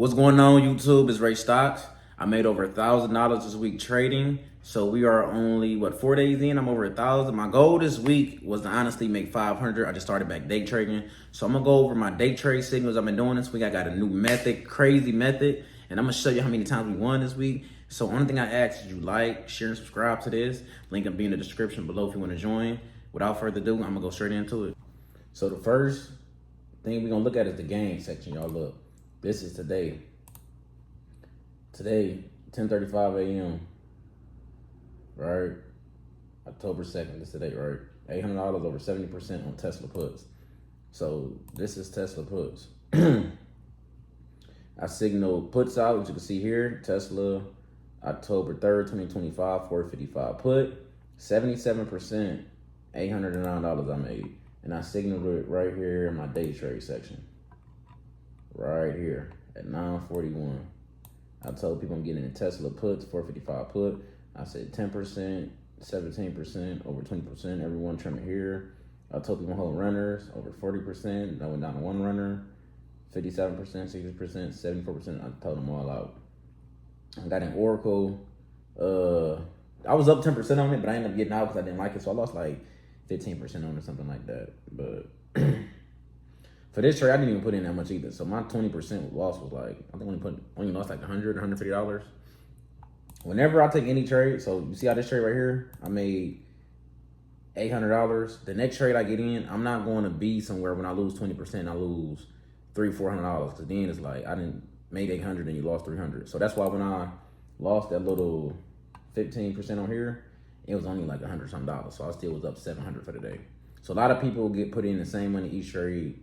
What's going on, YouTube? It's Ray Stocks. I made over $1,000 this week trading. So we are only 4 days in. I'm over 1,000. My goal this week was to honestly make 500. I just started back day trading. So I'm gonna go over my day trade signals I've been doing this week. I got a new method, crazy method, and I'm gonna show you how many times we won this week. So only thing I ask is you like, share, and subscribe to this. Link will be in the description below if you want to join. Without further ado, I'm gonna go straight into it. So the first thing we're gonna look at is the game section, y'all. Look. This is today. Today, 10:35 a.m. Right? October 2nd. This is today, right? $800 over 70% on Tesla puts. So this is Tesla puts. I signaled puts out, as you can see here. Tesla, October 3rd, 2025, 455 put. 77%, $809 I made. And I signaled it right here in my day trade section. Right here at 9:41. I told people I'm getting in Tesla puts, 455 put. I said 10%, 17%, over 20%, everyone trimming here. I told people hold runners, over 40%. I went down to one runner, 57%, 60%, 74%. I told them all out. I got in Oracle. I was up 10% on it, but I ended up getting out because I didn't like it. So I lost like 15% on it, something like that. But for this trade, I didn't even put in that much either. So my 20% loss was like, I think only lost like $100, $150. Whenever I take any trade, so you see how this trade right here, I made $800. The next trade I get in, I'm not going to be somewhere when I lose 20%, I lose $300, $400. Because then it's like, I didn't made 800 and you lost 300. So that's why when I lost that little 15% on here, it was only like $100 something. So I still was up 700 for the day. So a lot of people get put in the same money each trade.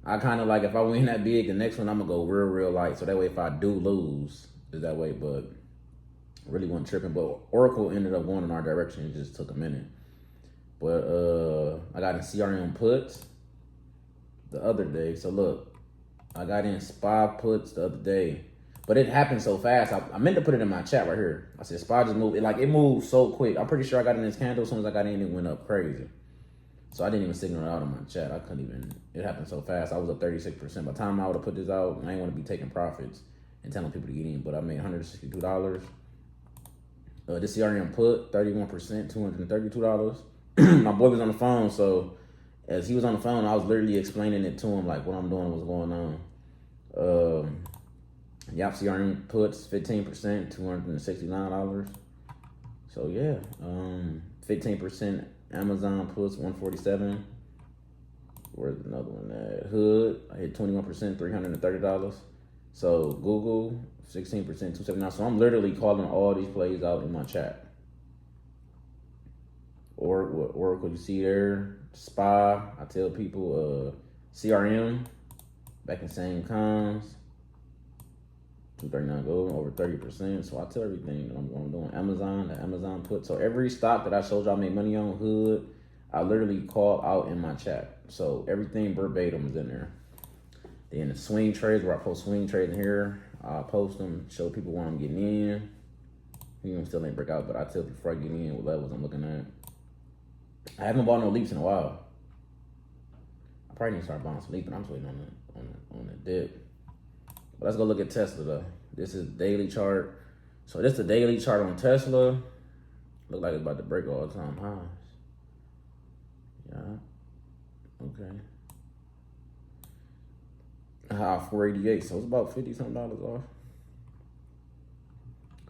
I kind of like, if I win that big, the next one I'm going to go real light. So that way, if I do lose, is that way. But really wasn't tripping. But Oracle ended up going in our direction. It just took a minute. But I got in CRM puts the other day. So look, I got in SPY puts the other day. But it happened so fast. I meant to put it in my chat right here. I said SPY just moved. It moved so quick. I'm pretty sure I got in this candle. As soon as I got in, it went up crazy. So I didn't even signal it out in my chat. I couldn't even, it happened so fast. I was up 36%. By the time I would have put this out, I ain't want to be taking profits and telling people to get in, but I made $162. This CRM put, 31%, $232. My boy was on the phone, so as he was on the phone, I was literally explaining it to him, like what I'm doing, what's going on. Yap CRM puts, 15%, $269. So yeah, 15%. Amazon puts 147. Where's another one at? Hood, I hit 21%, $330. So Google, 16%, 279. So I'm literally calling all these plays out in my chat. Oracle, you see there. SPY, I tell people, CRM, back in same comms. 239 gold, over 30%. So I tell everything that I'm doing. Amazon, the Amazon put. So every stock that I showed y'all made money on, Hood, I literally call out in my chat. So everything verbatim is in there. Then the swing trades, where I post swing trades in here, I post them, show people where I'm getting in. You know, still ain't break out, but I tell people before I get in what levels I'm looking at. I haven't bought no leaps in a while. I probably need to start buying some leaps, but I'm just waiting on the dip. But let's go look at Tesla though. This is daily chart. So this is the daily chart on Tesla. Look like it's about to break all-time highs. Yeah. Okay. High 488. So it's about 50 something dollars off.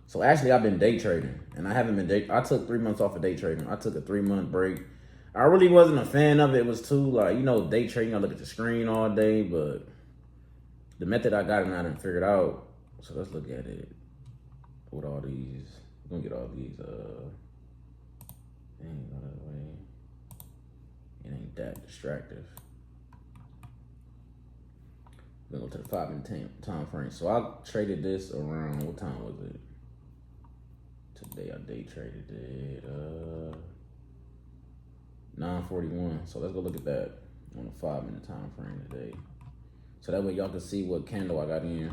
So actually I've been day trading. And I haven't been I took 3 months off of day trading. I took a 3-month break. I really wasn't a fan of it. It was too like, day trading, I look at the screen all day, but the method I got and I didn't figure it out. So let's look at it with all these. We're gonna get all these. Ain't go that way. It ain't that distractive. We're gonna go to the 5 and 10 time frame. So I traded this around, what time was it? Today I day traded it 9:41. So let's go look at that on a 5-minute time frame today. So that way y'all can see what candle I got in.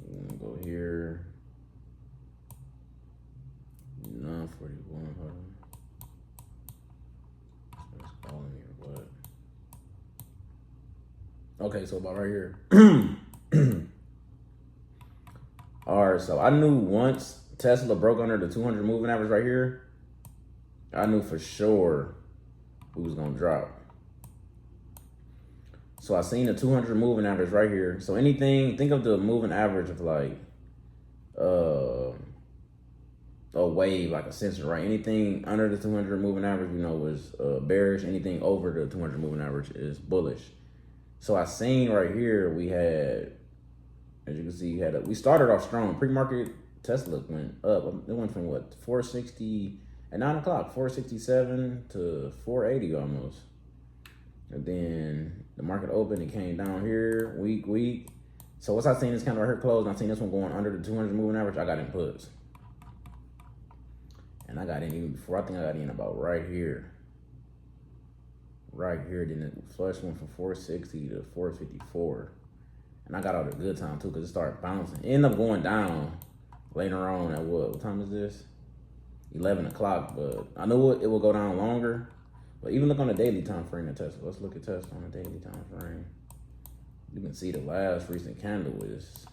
I'm gonna go here. 9:41. Hold on. So it's calling me or what? Okay, so about right here. All right, so I knew once Tesla broke under the 200 moving average right here, I knew for sure we was gonna drop. So I seen the 200 moving average right here. So anything, think of the moving average of like a wave, like a sensor, right? Anything under the 200 moving average, we know is bearish. Anything over the 200 moving average is bullish. So I seen right here, we had, as you can see, we started off strong. Pre-market Tesla went up. It went from what, 460 at 9 o'clock, 467 to 480 almost. And then the market opened, it came down here, weak. So once I seen this kind of right here close, and I seen this one going under the 200 moving average, I got in puts. And I got in even before, I think I got in about right here. Right here, then it flush went from 460 to 454. And I got out a good time too, because it started bouncing. It ended up going down later on at what time is this? 11 o'clock, but I knew it will go down longer. But even look on the daily time frame of Tesla. Let's look at Tesla on the daily time frame. You can see the last recent candle is,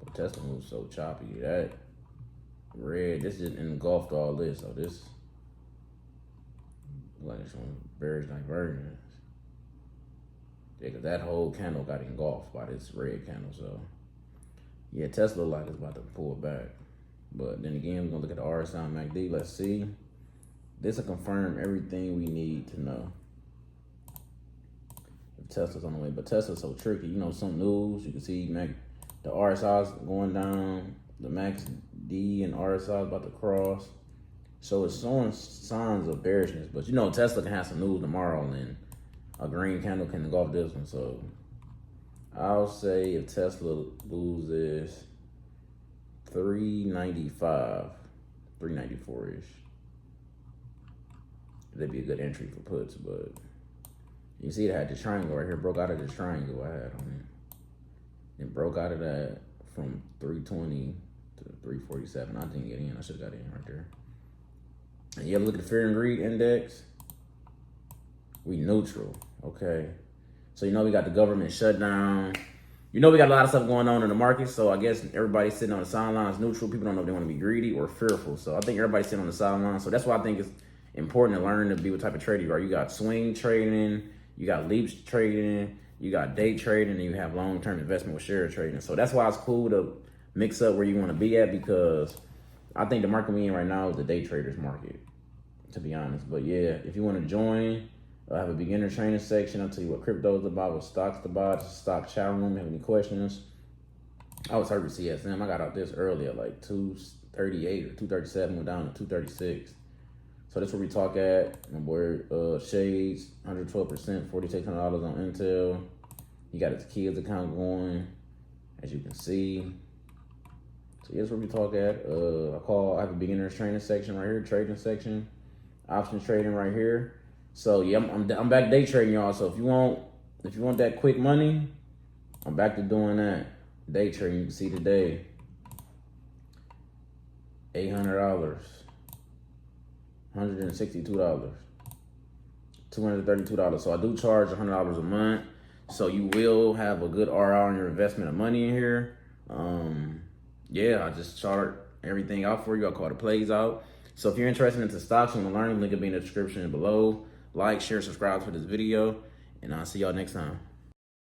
but Tesla moves so choppy. That red, this just engulfed all this. So this, like it's on bearish divergence. Yeah, because that whole candle got engulfed by this red candle. So yeah, Tesla like it's about to pull back. But then again, we're gonna look at the RSI and MACD. Let's see. This will confirm everything we need to know. If Tesla's on the way, but Tesla's so tricky. You know, some news, you can see the RSI's going down, the MACD and RSI about to cross. So it's showing signs of bearishness. But you know, Tesla can have some news tomorrow and a green candle can engulf this one. So I'll say if Tesla loses 395, 394-ish. That'd be a good entry for puts, but you see it had the triangle right here, broke out of the triangle I had on it. It broke out of that from 320 to 347. I didn't get in, I should have got in right there. And you have a look at the fear and greed index. We neutral, okay? So you know we got the government shutdown. You know we got a lot of stuff going on in the market, so I guess everybody's sitting on the sidelines neutral. People don't know if they want to be greedy or fearful. So I think everybody's sitting on the sidelines. So that's why I think it's important to learn to be what type of trader you are. You got swing trading, you got leaps trading, you got day trading, and you have long-term investment with share trading. So that's why it's cool to mix up where you want to be at, because I think the market we in right now is the day traders market, to be honest. But yeah, if you want to join, I have a beginner training section. I'll tell you what crypto is about, what stocks to buy, the stock chat room. Have any questions? I was heard with CSM. I got out this early at like 238 or 237, went down to 236. So that's where we talk at. My boy Shades, 112%, $4,600 on Intel. He got his kids account going, as you can see. So that's where we talk at. I have a beginner's training section right here, trading section, options trading right here. So yeah, I'm back day trading, y'all. So if you want that quick money, I'm back to doing that day trading. You can see today, $800. $162, $232. So I do charge $100 a month. So you will have a good ROI on your investment of money in here. Yeah, I just chart everything out for you. I call the plays out. So if you're interested into stocks and want to learn, link will be in the description below. Like, share, subscribe to this video, and I'll see y'all next time.